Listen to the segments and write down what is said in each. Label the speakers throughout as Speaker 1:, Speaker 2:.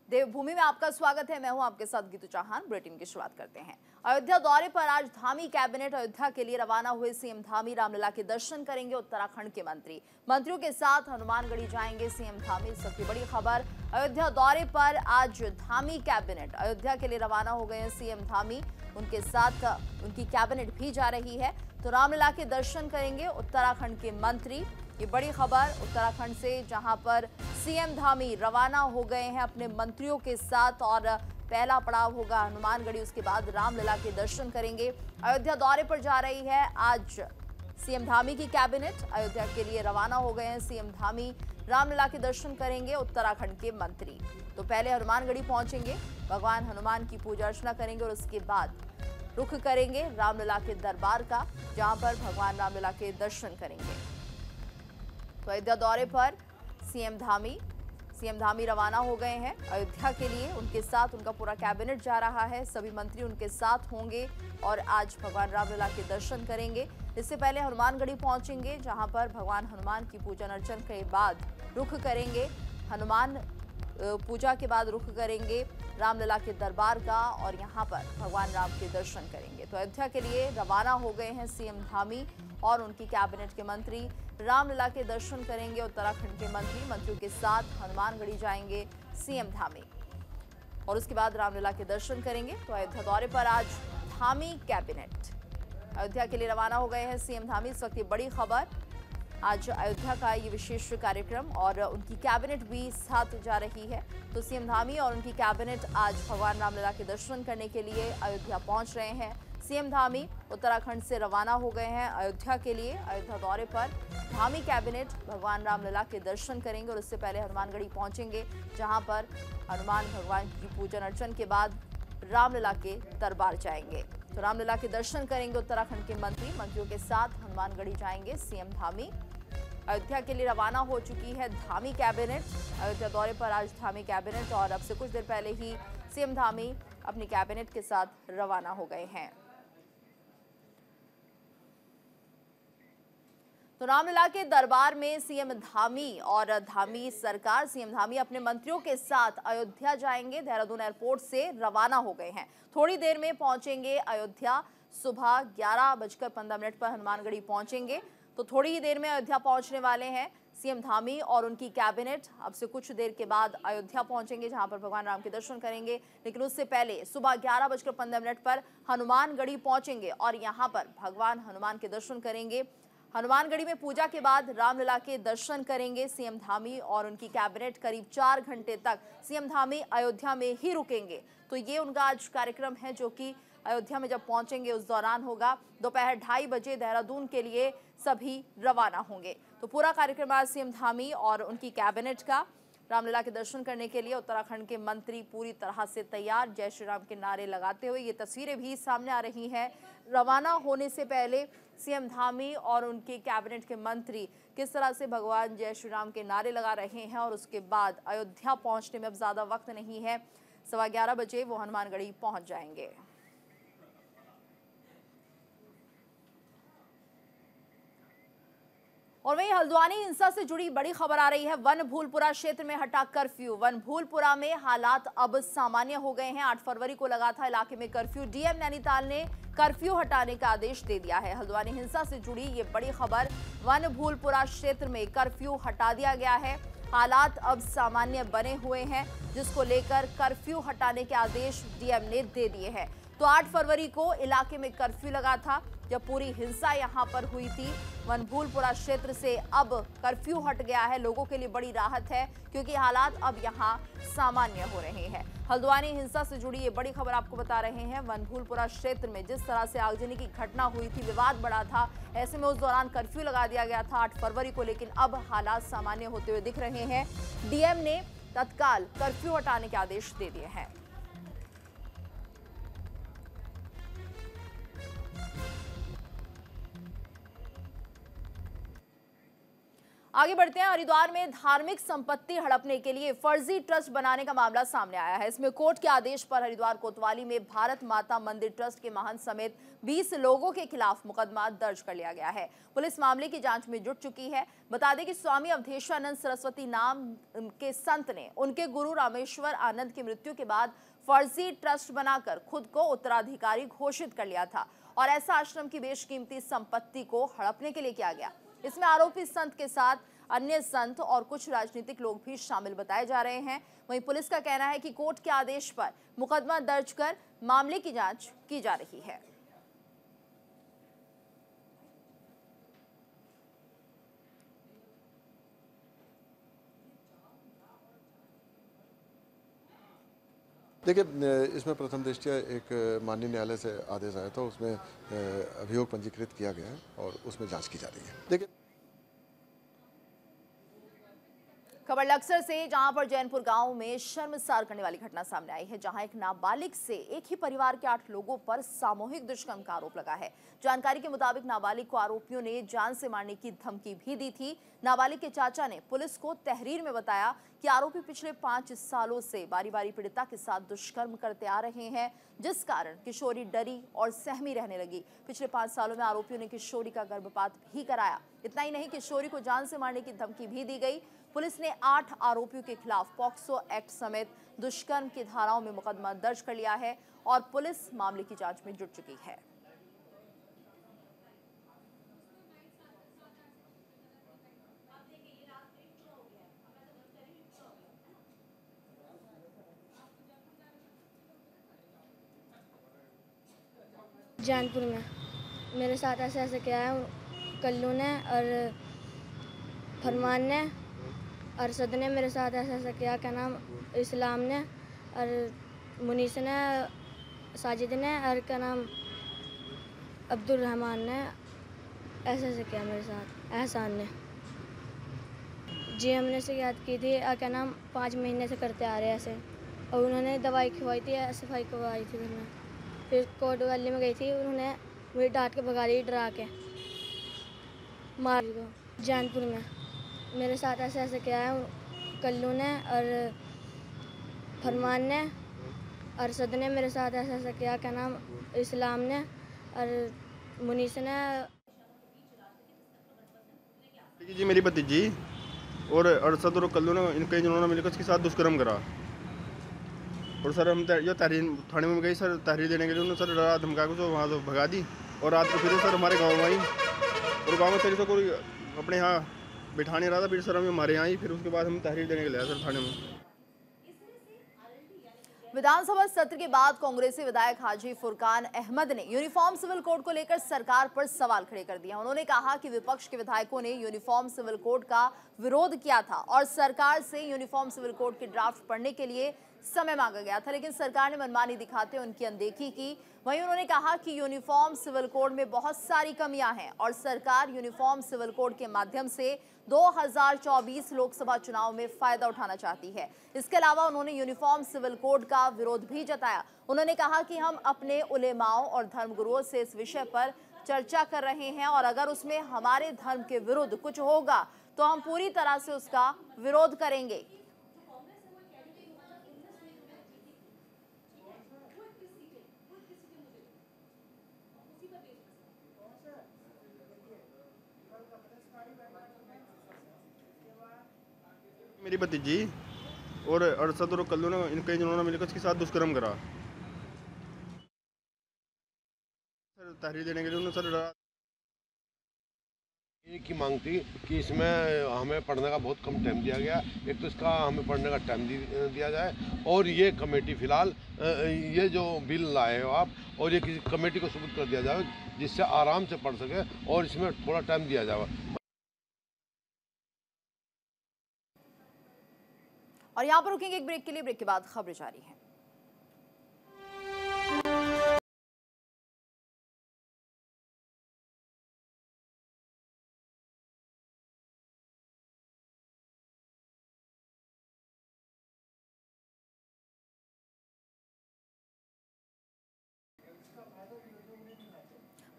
Speaker 1: देवभूमि में आपका स्वागत है। मैं हूं आपके साथ गीतू चौहान। बुलेटिन की शुरुआत करते हैं। अयोध्या दौरे पर आज धामी कैबिनेट अयोध्या के लिए रवाना हुए सीएम धामी रामलला के दर्शन करेंगे उत्तराखंड के मंत्रियों के साथ हनुमानगढ़ी जाएंगे सीएम धामी। सबसे बड़ी खबर, अयोध्या दौरे पर आज धामी कैबिनेट अयोध्या के लिए रवाना हो गए हैं सीएम धामी। उनके साथ उनकी कैबिनेट भी जा रही है, तो रामलला के दर्शन करेंगे उत्तराखंड के मंत्री। ये बड़ी खबर उत्तराखंड से, जहां पर सीएम धामी रवाना हो गए हैं अपने मंत्रियों के साथ और पहला पड़ाव होगा हनुमानगढ़ी। उसके बाद रामलला के दर्शन करेंगे। अयोध्या दौरे पर जा रही है आज सीएम धामी की कैबिनेट। अयोध्या के लिए रवाना हो गए हैं सीएम धामी। रामलला के दर्शन करेंगे उत्तराखंड के मंत्री। तो पहले हनुमानगढ़ी पहुंचेंगे, भगवान हनुमान की पूजा अर्चना करेंगे और उसके बाद रुख करेंगे रामलला के दरबार का, जहां पर भगवान रामलला के दर्शन करेंगे। तो अयोध्या दौरे पर सीएम धामी रवाना हो गए हैं अयोध्या के लिए। उनके साथ उनका पूरा कैबिनेट जा रहा है, सभी मंत्री उनके साथ होंगे और आज भगवान रामलला के दर्शन करेंगे। इससे पहले हनुमानगढ़ी पहुंचेंगे, जहां पर भगवान हनुमान की पूजन अर्चन के बाद रुख करेंगे हनुमान पूजा के बाद रुख करेंगे रामलला के दरबार का और यहां पर भगवान राम के दर्शन करेंगे। तो अयोध्या के लिए रवाना हो गए हैं सीएम धामी और उनकी कैबिनेट के मंत्री। रामलला के दर्शन करेंगे उत्तराखंड के मंत्रियों के साथ हनुमानगढ़ी जाएंगे सीएम धामी और उसके बाद रामलला के दर्शन करेंगे। तो अयोध्या दौरे पर आज धामी कैबिनेट अयोध्या के लिए रवाना हो गए हैं सीएम धामी। इस वक्त ये बड़ी खबर, आज अयोध्या का ये विशेष कार्यक्रम और उनकी कैबिनेट भी साथ जा रही है। तो सीएम धामी और उनकी कैबिनेट आज भगवान रामलला के दर्शन करने के लिए अयोध्या पहुंच रहे हैं। सीएम धामी उत्तराखंड से रवाना हो गए हैं अयोध्या के लिए। अयोध्या दौरे पर धामी कैबिनेट भगवान रामलला के दर्शन करेंगे और उससे पहले हनुमानगढ़ी पहुंचेंगे, जहां पर हनुमान भगवान की पूजन अर्चन के बाद रामलला के दरबार जाएंगे। तो रामलला के दर्शन करेंगे उत्तराखंड के मंत्रियों के साथ हनुमानगढ़ी जाएंगे सीएम धामी। अयोध्या के लिए रवाना हो चुकी है धामी कैबिनेट। अयोध्या दौरे पर आज धामी कैबिनेट और अब से कुछ देर पहले ही सीएम धामी अपनी कैबिनेट के साथ रवाना हो गए हैं। तो रामलला के दरबार में सीएम धामी और धामी सरकार, सीएम धामी अपने मंत्रियों के साथ अयोध्या जाएंगे। देहरादून एयरपोर्ट से रवाना हो गए हैं, थोड़ी देर में पहुंचेंगे अयोध्या। सुबह 11:15 पर हनुमानगढ़ी पहुंचेंगे। तो थोड़ी ही देर में अयोध्या पहुंचने वाले हैं सीएम धामी और उनकी कैबिनेट। अब से कुछ देर के बाद अयोध्या पहुंचेंगे, जहां पर भगवान राम के दर्शन करेंगे। लेकिन उससे पहले सुबह 11:15 पर हनुमानगढ़ी पहुंचेंगे और यहां पर भगवान हनुमान के दर्शन करेंगे। हनुमानगढ़ी में पूजा के बाद रामलला के दर्शन करेंगे सीएम धामी और उनकी कैबिनेट। करीब 4 घंटे तक सीएम धामी अयोध्या में ही रुकेंगे। तो ये उनका आज कार्यक्रम है, जो कि अयोध्या में जब पहुंचेंगे उस दौरान होगा। दोपहर 2:30 बजे देहरादून के लिए सभी रवाना होंगे। तो पूरा कार्यक्रम आज सीएम धामी और उनकी कैबिनेट का रामलला के दर्शन करने के लिए उत्तराखंड के मंत्री पूरी तरह से तैयार, जय श्री राम के नारे लगाते हुए। ये तस्वीरें भी सामने आ रही हैं। रवाना होने से पहले सीएम धामी और उनके कैबिनेट के मंत्री किस तरह से भगवान जय श्री राम के नारे लगा रहे हैं और उसके बाद अयोध्या पहुंचने में अब ज्यादा वक्त नहीं है। 11:15 बजे वो हनुमानगढ़ी पहुंच जाएंगे। और वहीं हल्द्वानी हिंसा से जुड़ी बड़ी खबर आ रही है। वन भूलपुरा क्षेत्र में हटा कर्फ्यू। वन भूलपुरा में हालात अब सामान्य हो गए हैं। 8 फरवरी को लगा था इलाके में कर्फ्यू। डीएम नैनीताल ने कर्फ्यू हटाने का आदेश दे दिया है। हल्द्वानी हिंसा से जुड़ी ये बड़ी खबर, वन भूलपुरा क्षेत्र में कर्फ्यू हटा दिया गया है। हालात अब सामान्य बने हुए हैं, जिसको लेकर कर्फ्यू हटाने के आदेश डीएम ने दे दिए हैं। तो 8 फरवरी को इलाके में कर्फ्यू लगा था, जब पूरी हिंसा यहां पर हुई थी। वनभूलपुरा क्षेत्र से अब कर्फ्यू हट गया है। लोगों के लिए बड़ी राहत है, क्योंकि हालात अब यहां सामान्य हो रहे हैं। हल्द्वानी हिंसा से जुड़ी ये बड़ी खबर आपको बता रहे हैं। वनभूलपुरा क्षेत्र में जिस तरह से आगजनी की घटना हुई थी, विवाद बढ़ा था, ऐसे में उस दौरान कर्फ्यू लगा दिया गया था 8 फरवरी को। लेकिन अब हालात सामान्य होते हुए दिख रहे हैं। डीएम ने तत्काल कर्फ्यू हटाने के आदेश दे दिए हैं। आगे बढ़ते हैं। हरिद्वार में धार्मिक संपत्ति हड़पने के लिए फर्जी ट्रस्ट बनाने का मामला सामने आया है। इसमें कोर्ट के आदेश पर हरिद्वार कोतवाली में भारत माता मंदिर ट्रस्ट के महंत समेत 20 लोगों के खिलाफ मुकदमा दर्ज कर लिया गया है। पुलिस मामले की जांच में जुट चुकी है। बता दें कि स्वामी अवधेशानंद सरस्वती नाम के संत ने उनके गुरु रामेश्वर आनंद की मृत्यु के बाद फर्जी ट्रस्ट बनाकर खुद को उत्तराधिकारी घोषित कर लिया था और ऐसा आश्रम की बेशकीमती संपत्ति को हड़पने के लिए किया गया। इसमें आरोपी संत के साथ अन्य संत और कुछ राजनीतिक लोग भी शामिल बताए जा रहे हैं। वहीं पुलिस का कहना है कि कोर्ट के आदेश पर मुकदमा दर्ज कर मामले की जांच की जा रही है।
Speaker 2: देखिए, इसमें प्रथम दृष्टया एक माननीय न्यायालय से आदेश आया था, उसमें अभियोग पंजीकृत किया गया है और उसमें जांच की जा रही है। देखिए,
Speaker 1: खबर लक्सर से, जहां पर जैनपुर गांव में शर्मसार करने वाली घटना सामने आई है, जहां एक नाबालिग से एक ही परिवार के 8 लोगों पर सामूहिक दुष्कर्म का आरोप लगा है। जानकारी के मुताबिक नाबालिग को आरोपियों ने जान से मारने की धमकी भी दी थी। नाबालिग के चाचा ने पुलिस को तहरीर में बताया कि आरोपी पिछले 5 सालों से बारी बारी पीड़िता के साथ दुष्कर्म करते आ रहे हैं, जिस कारण किशोरी डरी और सहमी रहने लगी। पिछले 5 सालों में आरोपियों ने किशोरी का गर्भपात भी कराया। इतना ही नहीं, किशोरी को जान से मारने की धमकी भी दी गई। पुलिस ने 8 आरोपियों के खिलाफ पॉक्सो एक्ट समेत दुष्कर्म की धाराओं में मुकदमा दर्ज कर लिया है और पुलिस मामले की जांच में जुट चुकी है।
Speaker 3: जैनपुर में मेरे साथ ऐसे ऐसे किया है। कल्लू ने और फरमान ने अरशद ने मेरे साथ ऐसा ऐसा किया। क्या नाम, इस्लाम ने और मुनीस ने, साजिद ने और क्या नाम अब्दुल रहमान ने ऐसे ऐसे किया मेरे साथ। एहसान ने जी, हमने शिकायत की थी। क्या नाम 5 महीने से करते आ रहे ऐसे, और उन्होंने दवाई खिलवाई थी, सफाई करवाई थी उन्होंने। फिर कोर्ट वाली में गई थी, उन्होंने मुझे डांट के भगा दी, डरा के मार दो। जैनपुर में मेरे साथ ऐसे ऐसे किया है। कल्लू ने और फरमान ने अरशद ने मेरे साथ ऐसा ऐसा किया। क्या नाम, इस्लाम ने और मुनीस ने।
Speaker 4: जी, मेरी भतीजी और अरशद और कल्लू ने इनके जिन्होंने मिलकर उसके साथ दुष्कर्म करा। और सर हम जो तहरीर थाने में गई, सर तहरीर देने के लिए उन्होंने सर डरा धमका के वहाँ से भगा दी। और रात को फिर सर हमारे गाँव में आई और गाँव में सर कोई अपने यहाँ बिठा नहीं रहा था। फिर सर हमें हमारे यहाँ आई, फिर उसके बाद हम तहरीर देने के लिए आए सर थाने में।
Speaker 1: विधानसभा सत्र के बाद कांग्रेसी विधायक हाजी फुरकान अहमद ने यूनिफॉर्म सिविल कोड को लेकर सरकार पर सवाल खड़े कर दिया। उन्होंने कहा कि विपक्ष के विधायकों ने यूनिफॉर्म सिविल कोड का विरोध किया था और सरकार से यूनिफॉर्म सिविल कोड के ड्राफ्ट पढ़ने के लिए समय मांगा गया था, लेकिन सरकार ने मनमानी दिखाते उनकी अनदेखी की। वहीं उन्होंने कहा कि यूनिफॉर्म सिविल कोड में बहुत सारी कमियां हैं और सरकार यूनिफॉर्म सिविल कोड के माध्यम से 2024 लोकसभा चुनाव में फायदा उठाना चाहती है। इसके अलावा उन्होंने यूनिफॉर्म सिविल कोड का विरोध भी जताया। उन्होंने कहा कि हम अपने उलेमाओं और धर्मगुरुओं से इस विषय पर चर्चा कर रहे हैं और अगर उसमें हमारे धर्म के विरुद्ध कुछ होगा तो हम पूरी तरह से उसका विरोध करेंगे।
Speaker 4: मेरी भतीजी और अरशद और कल्लू ने इनके जिन्होंने मिलकर उसके साथ दुष्कर्म करा। सर तहरीर देने के लिए उन्होंने सर डरा।
Speaker 5: एक ही मांग थी कि इसमें हमें पढ़ने का बहुत कम टाइम दिया गया। एक तो इसका हमें पढ़ने का टाइम दिया जाए और ये कमेटी फिलहाल ये जो बिल लाए हो आप, और ये किसी कमेटी को सुपुर्द कर दिया जाए जिससे आराम से पढ़ सके और इसमें थोड़ा टाइम दिया जाए।
Speaker 1: और यहाँ पर रुकेंगे एक ब्रेक के लिए। ब्रेक के बाद खबरें जारी हैं।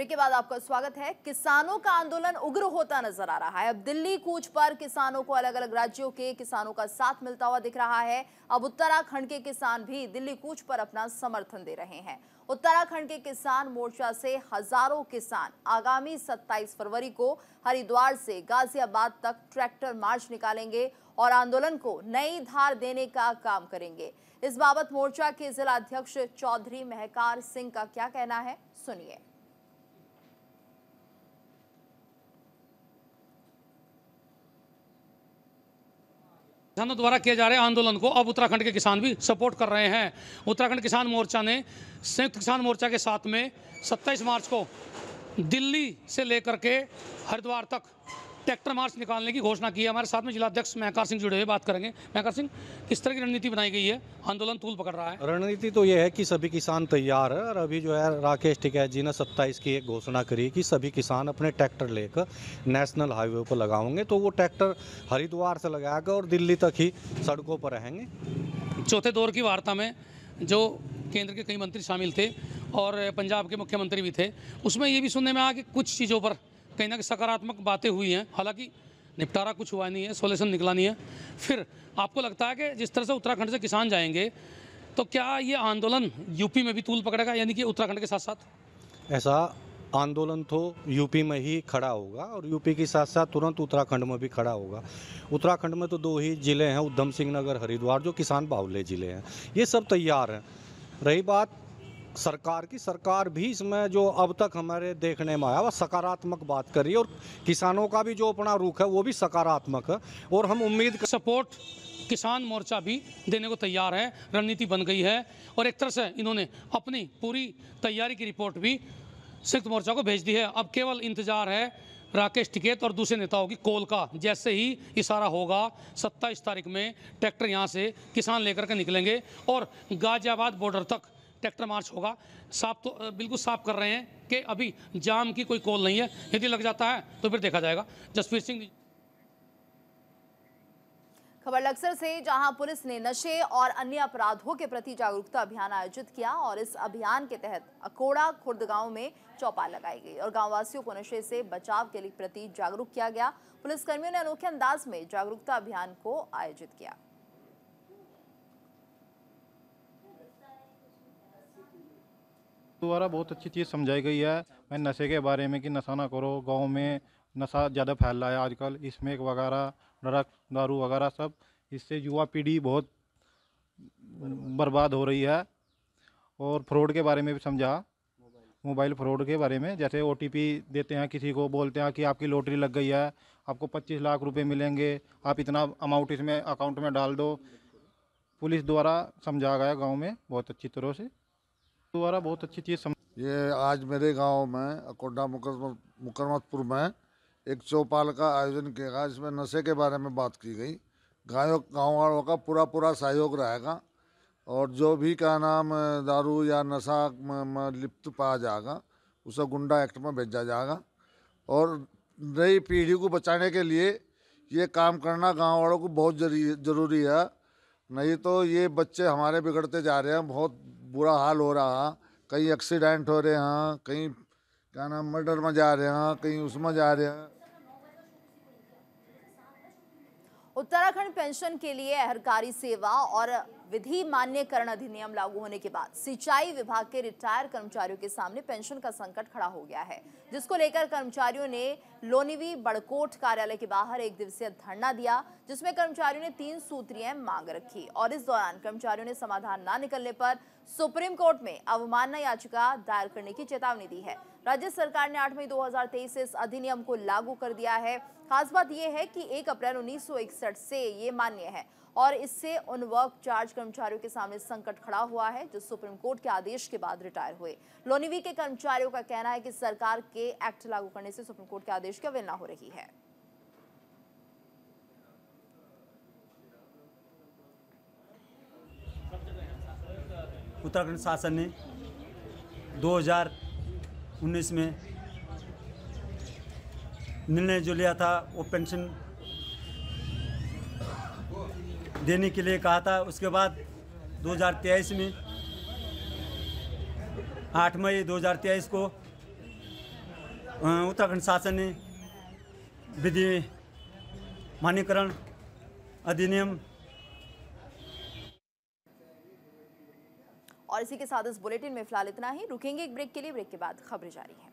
Speaker 1: ब्रेक के बाद आपका स्वागत है। किसानों का आंदोलन उग्र होता नजर आ रहा है। अब दिल्ली कूच पर किसानों को अलग अलग राज्यों के किसानों का साथ मिलता हुआ दिख रहा है। अब उत्तराखंड के किसान भी दिल्ली कूच पर अपना समर्थन दे रहे हैं। उत्तराखंड के किसान मोर्चा से हजारों किसान आगामी 27 फरवरी को हरिद्वार से गाजियाबाद तक ट्रैक्टर मार्च निकालेंगे और आंदोलन को नई धार देने का काम करेंगे। इस बाबत मोर्चा के जिला अध्यक्ष चौधरी महकार सिंह का क्या कहना है, सुनिए।
Speaker 6: किसानों द्वारा किए जा रहे आंदोलन को अब उत्तराखंड के किसान भी सपोर्ट कर रहे हैं। उत्तराखंड किसान मोर्चा ने संयुक्त किसान मोर्चा के साथ में 27 मार्च को दिल्ली से लेकर के हरिद्वार तक ट्रैक्टर मार्च निकालने की घोषणा की है। हमारे साथ में जिला अध्यक्ष महकार सिंह जुड़े हुए, बात करेंगे। महकार सिंह, किस तरह की रणनीति बनाई गई है? आंदोलन तूल पकड़ रहा है।
Speaker 7: रणनीति तो ये है कि सभी किसान तैयार है और अभी जो है राकेश टिकैत जी ने 27 की एक घोषणा करी कि सभी किसान अपने ट्रैक्टर लेकर नेशनल हाईवे पर लगाओगे, तो वो ट्रैक्टर हरिद्वार से लगाकर और दिल्ली तक ही सड़कों पर रहेंगे।
Speaker 6: चौथे दौर की वार्ता में जो केंद्र के कई मंत्री शामिल थे और पंजाब के मुख्यमंत्री भी थे, उसमें ये भी सुनने में आया कि कुछ चीज़ों पर कहीं ना कहीं सकारात्मक बातें हुई हैं। हालांकि निपटारा कुछ हुआ नहीं है, सोल्यूशन निकला नहीं है। फिर आपको लगता है कि जिस तरह से उत्तराखंड से किसान जाएंगे, तो क्या ये आंदोलन यूपी में भी तूल पकड़ेगा, यानी कि उत्तराखंड के साथ साथ?
Speaker 7: ऐसा आंदोलन तो यूपी में ही खड़ा होगा और यूपी के साथ साथ तुरंत उत्तराखंड में भी खड़ा होगा। उत्तराखंड में तो 2 ही ज़िले हैं, उधम सिंह नगर, हरिद्वार, जो किसान बाहुल्य ज़िले हैं। ये सब तैयार हैं। रही बात सरकार की, सरकार भी इसमें जो अब तक हमारे देखने में आया वह सकारात्मक बात करी और किसानों का भी जो अपना रुख है वो भी सकारात्मक है और हम उम्मीद
Speaker 6: सपोर्ट किसान मोर्चा भी देने को तैयार है। रणनीति बन गई है और एक तरह से इन्होंने अपनी पूरी तैयारी की रिपोर्ट भी संयुक्त मोर्चा को भेज दी है। अब केवल इंतजार है राकेश टिकैत और दूसरे नेताओं की कॉल का। जैसे ही इशारा होगा 27 तारीख में ट्रैक्टर यहाँ से किसान लेकर के निकलेंगे और गाजियाबाद बॉर्डर तक ट्रैक्टर मार्च होगा। साफ तो बिल्कुल साफ कर रहे हैं कि अभी जाम की कोई कॉल नहीं है। यदि लग जाता है तो फिर देखा जाएगा। जसवीर सिंह।
Speaker 1: खबर लक्सर से, जहां पुलिस ने नशे और अन्य अपराधों के प्रति जागरूकता अभियान आयोजित किया और इस अभियान के तहत अकोड़ा खुर्द गांव में चौपाल लगाई गई और गांववासियों को नशे से बचाव के प्रति जागरूक किया गया। पुलिसकर्मियों ने अनोखे अंदाज में जागरूकता अभियान को आयोजित किया।
Speaker 8: द्वारा बहुत अच्छी चीज़ समझाई गई है। मैं नशे के बारे में कि नशा ना करो, गांव में नशा ज़्यादा फैल रहा है आजकल, स्मोक वगैरह, ड्रग्स, दारू वगैरह सब, इससे युवा पीढ़ी बहुत बर्बाद हो रही है। और फ्रॉड के बारे में भी समझा, मोबाइल फ्रॉड के बारे में, जैसे OTP देते हैं किसी को, बोलते हैं कि आपकी लॉटरी लग गई है, आपको 25 लाख रुपए मिलेंगे, आप इतना अमाउंट इसमें अकाउंट में डाल दो। पुलिस द्वारा समझा गया गाँव में बहुत अच्छी तरह से, द्वारा बहुत अच्छी चीज़
Speaker 9: ये आज मेरे गांव में अकोड़ा मुकरमतपुर में एक चौपाल का आयोजन किया गया, जिसमें नशे के बारे में बात की गई। गाँव वालों का पूरा सहयोग रहेगा और जो भी क्या नाम दारू या नशा में लिप्त पाया जाएगा उसे गुंडा एक्ट में भेजा जाएगा। और नई पीढ़ी को बचाने के लिए ये काम करना गाँव वालों को बहुत ज़रूरी है। नहीं तो ये बच्चे हमारे बिगड़ते जा रहे हैं, बहुत बुरा हाल हो रहा है। कहीं एक्सीडेंट हो रहे हैं, कहीं क्या नाम मर्डर में जा रहे हैं, कहीं उसमें जा रहे हैं।
Speaker 1: उत्तराखंड पेंशन के लिए अहर्कारी सेवा और विधि मान्यकरण अधिनियम लागू होने के बाद सिंचाई विभाग के रिटायर कर्मचारियों के सामने पेंशन का संकट खड़ा हो गया है, जिसको लेकर कर्मचारियों ने लोनिवी बड़कोट कार्यालय के बाहर 1 दिवसीय धरना दिया, जिसमें कर्मचारियों ने 3 सूत्रीय मांग रखी और इस दौरान कर्मचारियों ने समाधान न निकलने पर सुप्रीम कोर्ट में अवमानना याचिका दायर करने की चेतावनी दी है। राज्य सरकार ने 8 मई 2023 से इस अधिनियम को लागू कर दिया है। खास बात यह है कि 1 अप्रैल 1961 से ये मान्य है और इससे उन वर्क चार्ज कर्मचारियों के सामने संकट खड़ा हुआ है जो सुप्रीम कोर्ट के आदेश के बाद रिटायर हुए। लोनिवी के कर्मचारियों का कहना है कि सरकार के एक्ट लागू करने से सुप्रीम कोर्ट के आदेश की अवहेलना हो रही है।
Speaker 10: उत्तराखंड शासन ने 2019 में निर्णय जो लिया था वो पेंशन देने के लिए कहा था। उसके बाद 2023 में 8 मई 2023 को उत्तराखंड शासन ने विधि मान्यकरण अधिनियम।
Speaker 1: और इसी के साथ इस बुलेटिन में फिलहाल इतना ही। रुकेंगे एक ब्रेक के लिए, ब्रेक के बाद खबरें जारी हैं।